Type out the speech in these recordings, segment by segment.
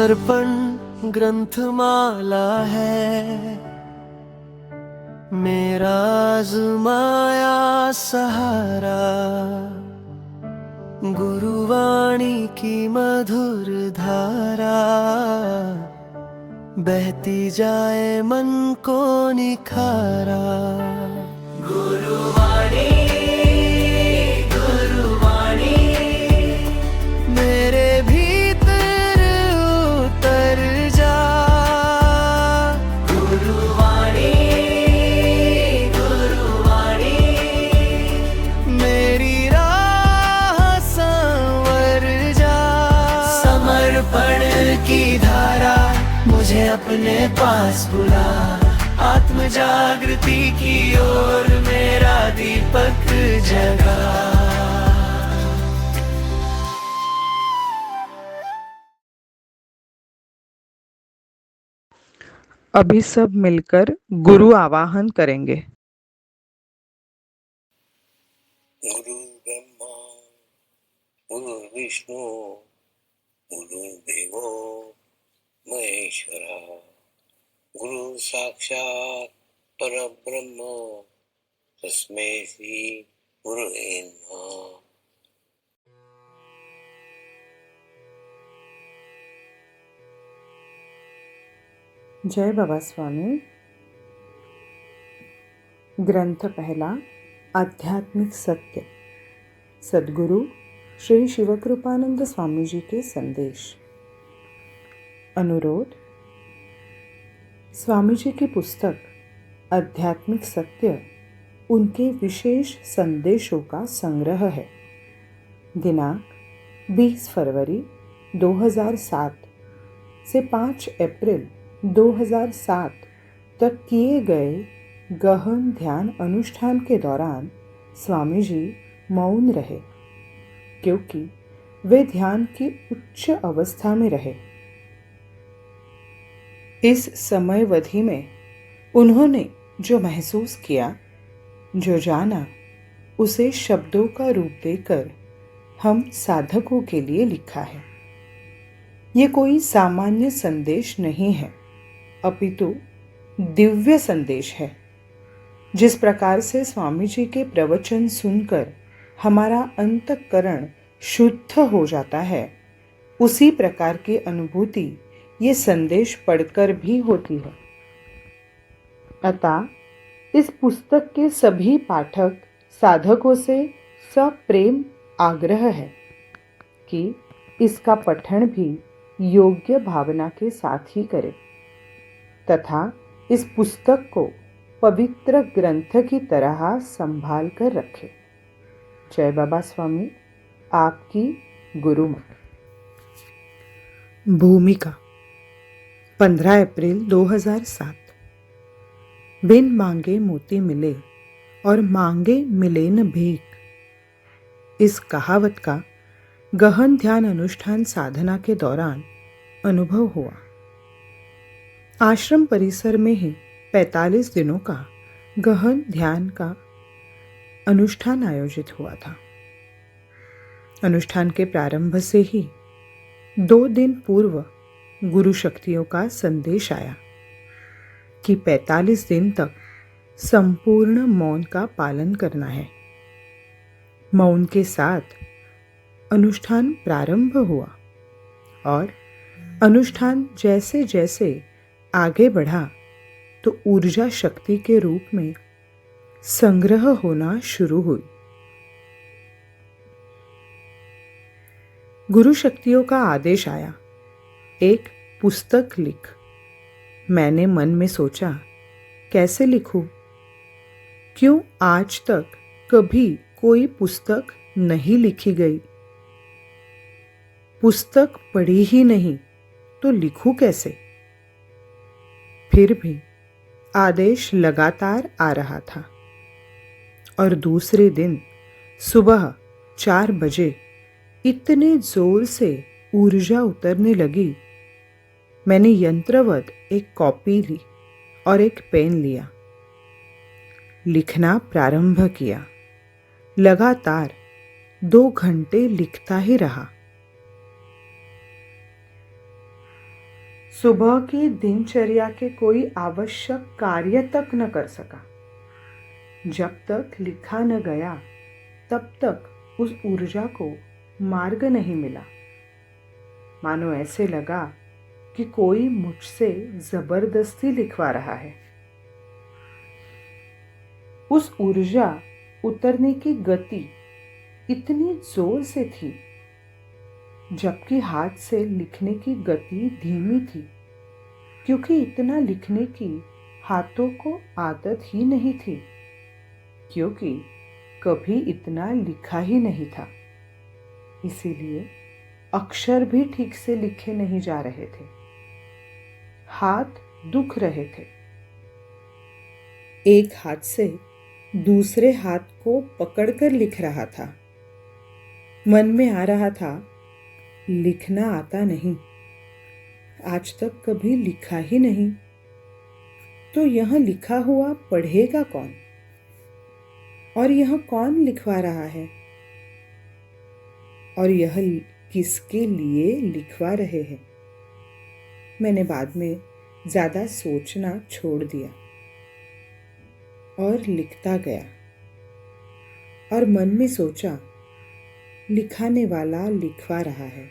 समर्पण ग्रंथमाला है, मेरा आज़माया सहारा। गुरुवाणी की मधुर धारा बहती जाए मन को निखारा। गुरुवाणी गुरुवाणी मेरे भीतर उतर जा। गुरुवाणी गुरुवाणी मेरी राह संवर जा। समर्पण की धारा मुझे अपने पास बुला, आत्म जागृति की ओर मेरा दीपक जगा। अभी सब मिलकर गुरु आवाहन करेंगे। गुरु ब्रह्मा गुरु विष्णु गुरुदेवो महेश्वरा, गुरु साक्षात परब्रह्म तस्मै श्री गुरुवे नमः। जय बाबा स्वामी। ग्रंथ पहला, आध्यात्मिक सत्य। सद्गुरु श्री शिवकृपानंद स्वामी जी के संदेश। अनुरोध। स्वामी जी की पुस्तक आध्यात्मिक सत्य उनके विशेष संदेशों का संग्रह है। दिनांक 20 फरवरी 2007 से 5 अप्रैल 2007 तक किए गए गहन ध्यान अनुष्ठान के दौरान स्वामी जी मौन रहे, क्योंकि वे ध्यान की उच्च अवस्था में रहे। इस समयावधि में उन्होंने जो महसूस किया, जो जाना, उसे शब्दों का रूप देकर हम साधकों के लिए लिखा है। ये कोई सामान्य संदेश नहीं है, अपितु दिव्य संदेश है। जिस प्रकार से स्वामी जी के प्रवचन सुनकर हमारा अंतःकरण शुद्ध हो जाता है, उसी प्रकार की अनुभूति ये संदेश पढ़कर भी होती है। अतः इस पुस्तक के सभी पाठक साधकों से सप्रेम आग्रह है कि इसका पठन भी योग्य भावना के साथ ही करें तथा इस पुस्तक को पवित्र ग्रंथ की तरह संभाल कर रखें। जय बाबा स्वामी, आपकी गुरुमाँ। भूमिका। 15 अप्रैल 2007। बिन मांगे मोती मिले और मांगे मिले न भीख। इस कहावत का गहन ध्यान अनुष्ठान साधना के दौरान अनुभव हुआ। आश्रम परिसर में ही 45 दिनों का गहन ध्यान का अनुष्ठान आयोजित हुआ था। अनुष्ठान के प्रारंभ से ही 2 दिन पूर्व गुरु शक्तियों का संदेश आया कि 45 दिन तक संपूर्ण मौन का पालन करना है। मौन के साथ अनुष्ठान प्रारंभ हुआ और अनुष्ठान जैसे जैसे आगे बढ़ा तो ऊर्जा शक्ति के रूप में संग्रह होना शुरू हुई। गुरु शक्तियों का आदेश आया, एक पुस्तक लिख। मैंने मन में सोचा, कैसे लिखूं? क्यों आज तक कभी कोई पुस्तक नहीं लिखी गई? पुस्तक पढ़ी ही नहीं तो लिखूं कैसे? फिर भी आदेश लगातार आ रहा था और दूसरे दिन सुबह 4 बजे इतने जोर से ऊर्जा उतरने लगी, मैंने यंत्रवत एक कॉपी ली और एक पेन लिया। लिखना प्रारंभ किया। लगातार 2 घंटे लिखता ही रहा। सुबह की दिनचर्या के कोई आवश्यक कार्य तक न कर सका। जब तक लिखा न गया तब तक उस ऊर्जा को मार्ग नहीं मिला। मानो ऐसे लगा कि कोई मुझसे जबरदस्ती लिखवा रहा है। उस ऊर्जा उतरने की गति इतनी जोर से थी, जबकि हाथ से लिखने की गति धीमी थी, क्योंकि इतना लिखने की हाथों को आदत ही नहीं थी, क्योंकि कभी इतना लिखा ही नहीं था। इसीलिए अक्षर भी ठीक से लिखे नहीं जा रहे थे। हाथ दुख रहे थे। एक हाथ से दूसरे हाथ को पकड़कर लिख रहा था। मन में आ रहा था, लिखना आता नहीं, आज तक कभी लिखा ही नहीं, तो यह लिखा हुआ पढ़ेगा कौन? और यह कौन लिखवा रहा है? और यह किसके लिए लिखवा रहे हैं? मैंने बाद में ज्यादा सोचना छोड़ दिया और लिखता गया। और मन में सोचा, लिखाने वाला लिखवा रहा है,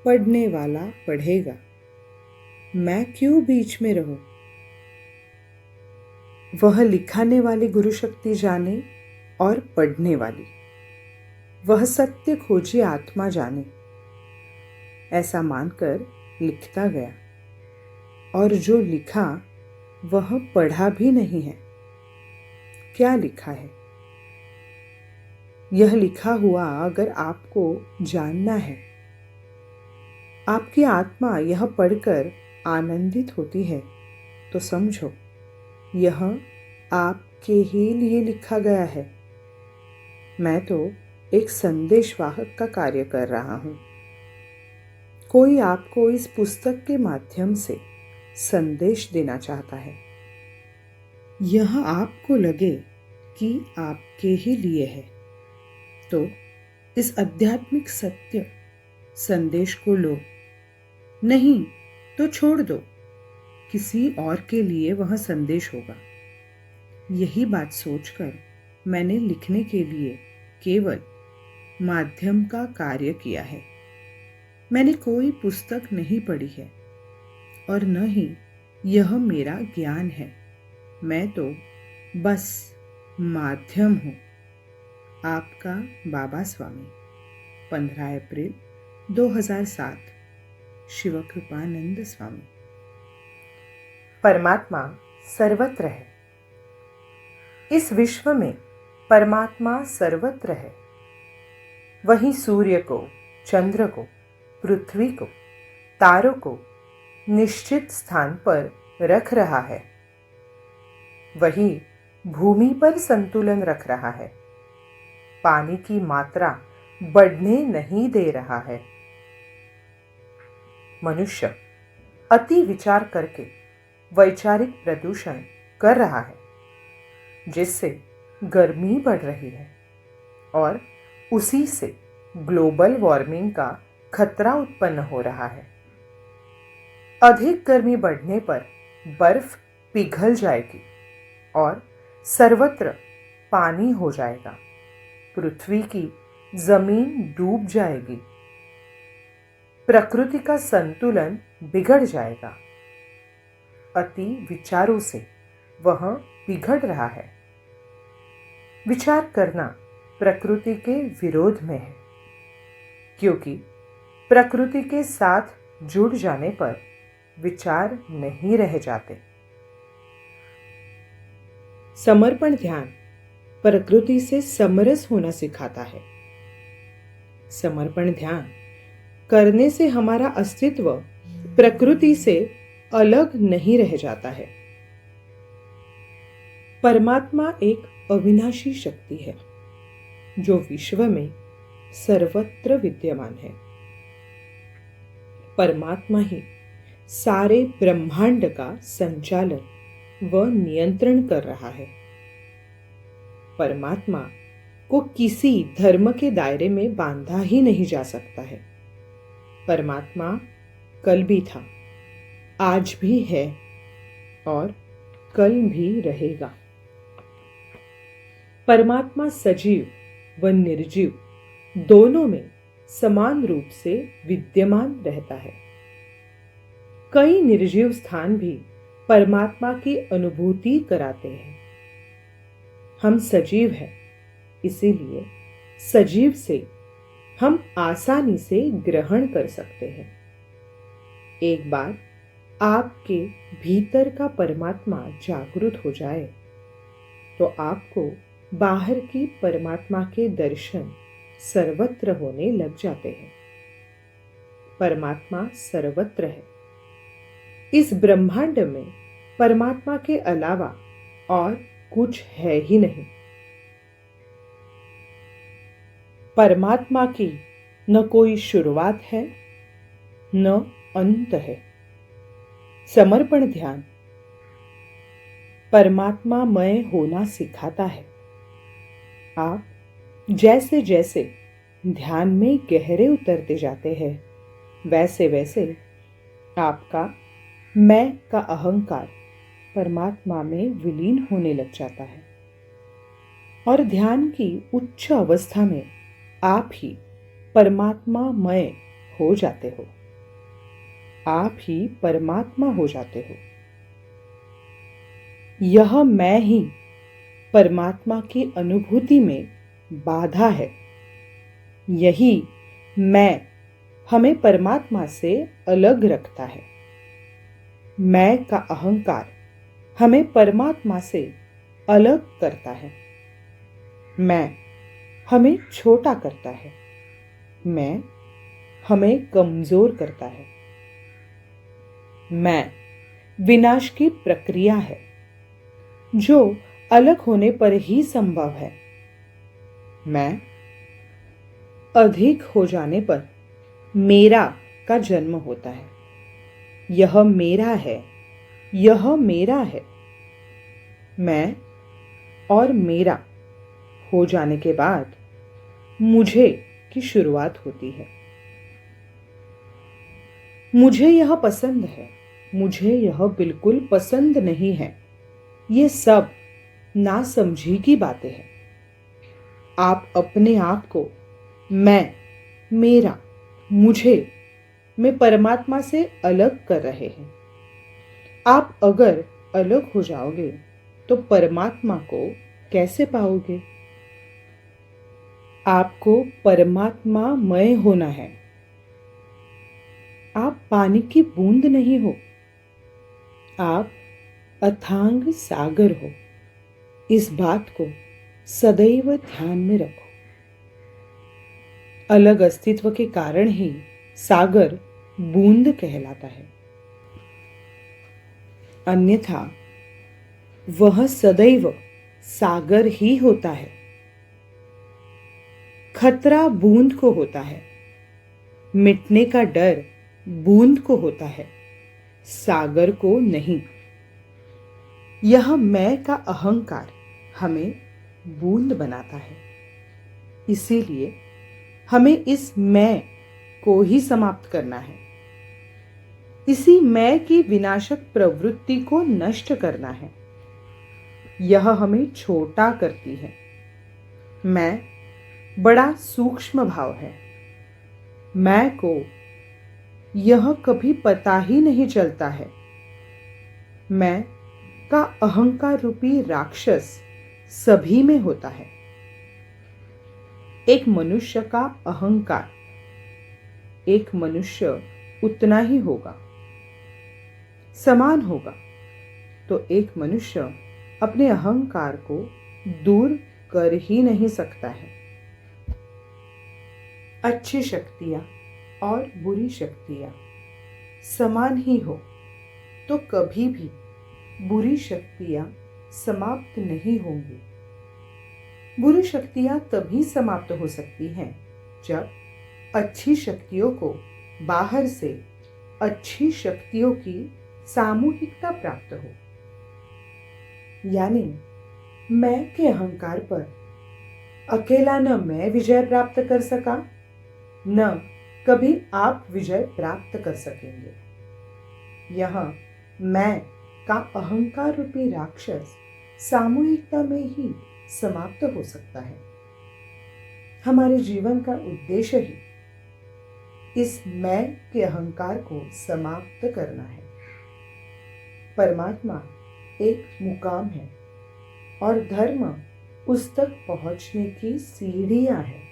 पढ़ने वाला पढ़ेगा, मैं क्यों बीच में रहूं? वह लिखाने वाली गुरु शक्ति जाने और पढ़ने वाली वह सत्य खोजी आत्मा जाने, ऐसा मानकर लिखता गया। और जो लिखा वह पढ़ा भी नहीं है। क्या लिखा है? यह लिखा हुआ अगर आपको जानना है, आपकी आत्मा यह पढ़कर आनंदित होती है, तो समझो यह आपके ही लिए लिखा गया है। मैं तो एक संदेशवाहक का कार्य कर रहा हूं। कोई आपको इस पुस्तक के माध्यम से संदेश देना चाहता है। यह आपको लगे कि आपके ही लिए है, तो इस आध्यात्मिक सत्य संदेश को लो, नहीं तो छोड़ दो, किसी और के लिए वह संदेश होगा। यही बात सोचकर मैंने लिखने के लिए केवल माध्यम का कार्य किया है। मैंने कोई पुस्तक नहीं पढ़ी है और न ही यह मेरा ज्ञान है। मैं तो बस माध्यम हूँ। आपका बाबा स्वामी, 15 अप्रैल 2007, शिव कृपानंद स्वामी। परमात्मा सर्वत्र है। इस विश्व में परमात्मा सर्वत्र है। वही सूर्य को, चंद्र को, पृथ्वी को, तारों को निश्चित स्थान पर रख रहा है। वही भूमि पर संतुलन रख रहा है। पानी की मात्रा बढ़ने नहीं दे रहा है। मनुष्य अति विचार करके वैचारिक प्रदूषण कर रहा है, जिससे गर्मी बढ़ रही है और उसी से ग्लोबल वार्मिंग का खतरा उत्पन्न हो रहा है। अधिक गर्मी बढ़ने पर बर्फ पिघल जाएगी और सर्वत्र पानी हो जाएगा। पृथ्वी की जमीन डूब जाएगी। प्रकृति का संतुलन बिगड़ जाएगा। अति विचारों से वह बिगड़ रहा है। विचार करना प्रकृति के विरोध में है, क्योंकि प्रकृति के साथ जुड़ जाने पर विचार नहीं रह जाते। समर्पण ध्यान प्रकृति से समरस होना सिखाता है। समर्पण ध्यान करने से हमारा अस्तित्व प्रकृति से अलग नहीं रह जाता है। परमात्मा एक अविनाशी शक्ति है, जो विश्व में सर्वत्र विद्यमान है। परमात्मा ही सारे ब्रह्मांड का संचालन व नियंत्रण कर रहा है। परमात्मा को किसी धर्म के दायरे में बांधा ही नहीं जा सकता है। परमात्मा कल भी था, आज भी है और कल भी रहेगा। परमात्मा सजीव व निर्जीव दोनों में समान रूप से विद्यमान रहता है। कई निर्जीव स्थान भी परमात्मा की अनुभूति कराते हैं। हम सजीव हैं, इसीलिए सजीव से हम आसानी से ग्रहण कर सकते हैं। एक बार आपके भीतर का परमात्मा जागृत हो जाए तो आपको बाहर की परमात्मा के दर्शन सर्वत्र होने लग जाते हैं। परमात्मा सर्वत्र है। इस ब्रह्मांड में परमात्मा के अलावा और कुछ है ही नहीं। परमात्मा की न कोई शुरुआत है न अंत है। समर्पण ध्यान परमात्मामय होना सिखाता है। आप जैसे जैसे ध्यान में गहरे उतरते जाते हैं, वैसे वैसे आपका मैं का अहंकार परमात्मा में विलीन होने लग जाता है और ध्यान की उच्च अवस्था में आप ही परमात्मामय हो जाते हो। आप ही परमात्मा हो जाते हो। यह मैं ही परमात्मा की अनुभूति में बाधा है। यही मैं हमें परमात्मा से अलग रखता है। मैं का अहंकार हमें परमात्मा से अलग करता है। मैं हमें छोटा करता है। मैं हमें कमजोर करता है। मैं विनाश की प्रक्रिया है जो अलग होने पर ही संभव है। मैं अधिक हो जाने पर मेरा का जन्म होता है। यह मेरा है, यह मेरा है। मैं और मेरा हो जाने के बाद मुझे की शुरुआत होती है। मुझे यह पसंद है, मुझे यह बिल्कुल पसंद नहीं है। ये सब नासमझी की बातें हैं। आप अपने आप को मैं, मेरा, मुझे में परमात्मा से अलग कर रहे हैं। आप अगर अलग हो जाओगे तो परमात्मा को कैसे पाओगे? आपको परमात्मामय होना है। आप पानी की बूंद नहीं हो, आप अथांग सागर हो। इस बात को सदैव ध्यान में रखो। अलग अस्तित्व के कारण ही सागर बूंद कहलाता है, अन्यथा वह सदैव सागर ही होता है। खतरा बूंद को होता है, मिटने का डर बूंद को होता है, सागर को नहीं। यह मैं का अहंकार हमें बूंद बनाता है। इसीलिए हमें इस मैं को ही समाप्त करना है। इसी मैं की विनाशक प्रवृत्ति को नष्ट करना है। यह हमें छोटा करती है। मैं बड़ा सूक्ष्म भाव है। मैं को यह कभी पता ही नहीं चलता है। मैं का अहंकार रूपी राक्षस सभी में होता है। एक मनुष्य का अहंकार, एक मनुष्य उतना ही होगा, समान होगा, तो एक मनुष्य अपने अहंकार को दूर कर ही नहीं सकता है। अच्छी शक्तियां और बुरी शक्तियां समान ही हो तो कभी भी बुरी शक्तियां समाप्त नहीं होंगी। बुरी शक्तियां तभी समाप्त हो सकती हैं जब अच्छी शक्तियों को बाहर से अच्छी शक्तियों की सामूहिकता प्राप्त हो। यानी मैं के अहंकार पर अकेला न मैं विजय प्राप्त कर सका, न कभी आप विजय प्राप्त कर सकेंगे। यहाँ मैं का अहंकार रूपी राक्षस सामूहिकता में ही समाप्त हो सकता है। हमारे जीवन का उद्देश्य ही इस मैं के अहंकार को समाप्त करना है। परमात्मा एक मुकाम है और धर्म उस तक पहुंचने की सीढ़ियां हैं।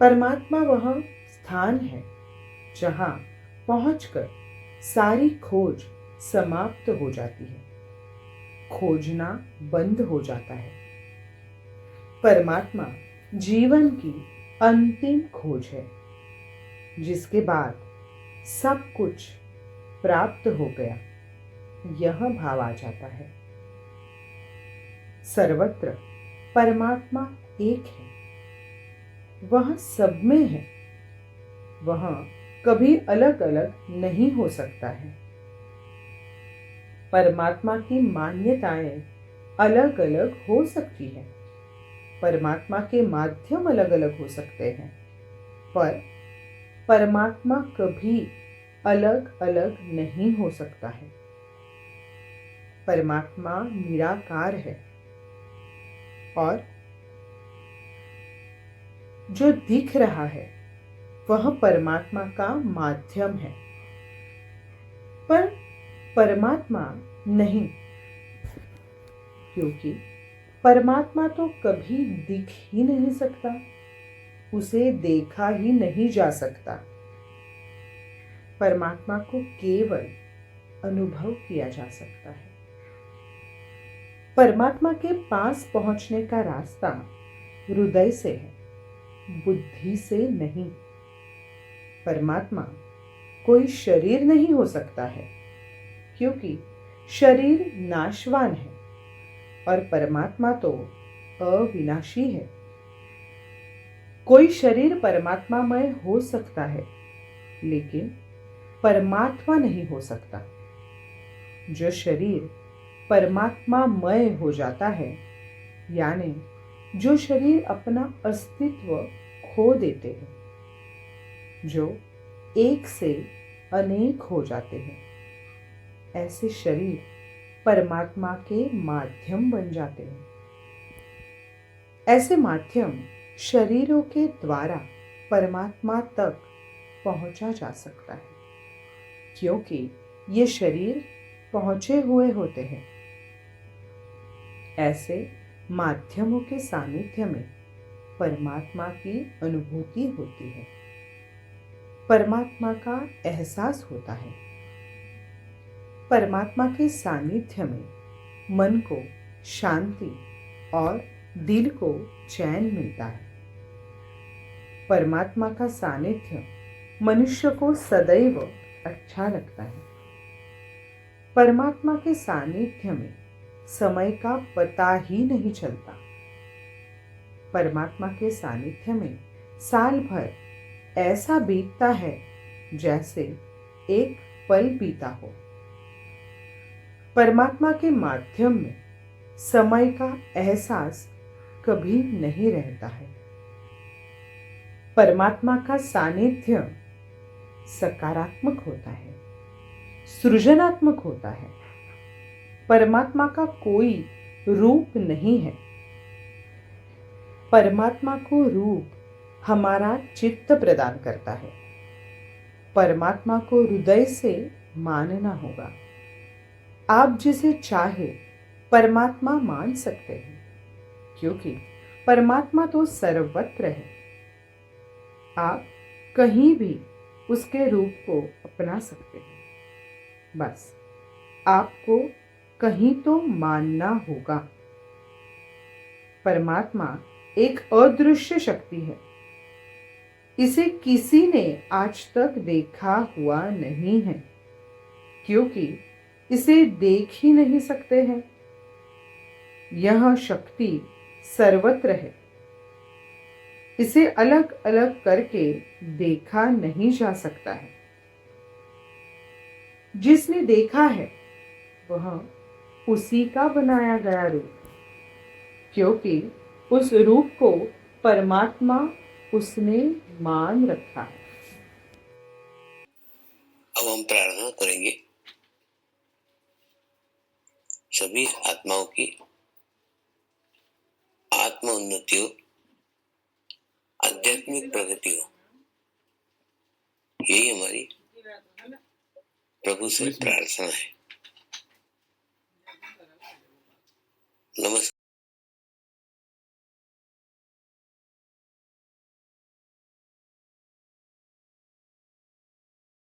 परमात्मा वह स्थान है जहां पहुंचकर सारी खोज समाप्त हो जाती है, खोजना बंद हो जाता है। परमात्मा जीवन की अंतिम खोज है, जिसके बाद सब कुछ प्राप्त हो गया, यह भाव आ जाता है। सर्वत्र परमात्मा एक है, वह सब में है, वह कभी अलग अलग नहीं हो सकता है। परमात्मा की मान्यताएं अलग अलग हो सकती है, परमात्मा के माध्यम अलग अलग हो सकते हैं, पर परमात्मा कभी अलग अलग नहीं हो सकता है। परमात्मा निराकार है और जो दिख रहा है वह परमात्मा का माध्यम है, पर परमात्मा नहीं, क्योंकि परमात्मा तो कभी दिख ही नहीं सकता, उसे देखा ही नहीं जा सकता। परमात्मा को केवल अनुभव किया जा सकता है। परमात्मा के पास पहुंचने का रास्ता हृदय से है, बुद्धि से नहीं। परमात्मा कोई शरीर नहीं हो सकता है, क्योंकि शरीर नाशवान है और परमात्मा तो अविनाशी है। कोई शरीर परमात्मामय हो सकता है, लेकिन परमात्मा नहीं हो सकता। जो शरीर परमात्मामय हो जाता है, यानी जो शरीर अपना अस्तित्व खो देते हैं, जो एक से अनेक हो जाते हैं, ऐसे शरीर परमात्मा के माध्यम बन जाते हैं। ऐसे माध्यम शरीरों के द्वारा परमात्मा तक पहुंचा जा सकता है, क्योंकि ये शरीर पहुंचे हुए होते हैं। ऐसे माध्यमों के सानिध्य में परमात्मा की अनुभूति होती है, परमात्मा का एहसास होता है। परमात्मा के सानिध्य में मन को शांति और दिल को चैन मिलता है। परमात्मा का सानिध्य मनुष्य को सदैव अच्छा लगता है। परमात्मा के सानिध्य में समय का पता ही नहीं चलता। परमात्मा के सानिध्य में साल भर ऐसा बीतता है जैसे एक पल बीता हो। परमात्मा के माध्यम में समय का एहसास कभी नहीं रहता है। परमात्मा का सानिध्य सकारात्मक होता है, सृजनात्मक होता है। परमात्मा का कोई रूप नहीं है। परमात्मा को रूप हमारा चित्त प्रदान करता है। परमात्मा को हृदय से मानना होगा। आप जिसे चाहे परमात्मा मान सकते हैं, क्योंकि परमात्मा तो सर्वत्र है। आप कहीं भी उसके रूप को अपना सकते हैं, बस आपको कहीं तो मानना होगा। परमात्मा एक अदृश्य शक्ति है। इसे किसी ने आज तक देखा हुआ नहीं है, क्योंकि इसे देख ही नहीं सकते हैं। यह शक्ति सर्वत्र है। इसे अलग अलग करके देखा नहीं जा सकता है। जिसने देखा है वह उसी का बनाया गया रूप, क्योंकि उस रूप को परमात्मा उसने मान रखा है। अब हम प्रार्थना करेंगे सभी आत्माओं की आत्म उन्नति हो, आध्यात्मिक प्रगति हो। यही हमारी प्रभु से प्रार्थना है।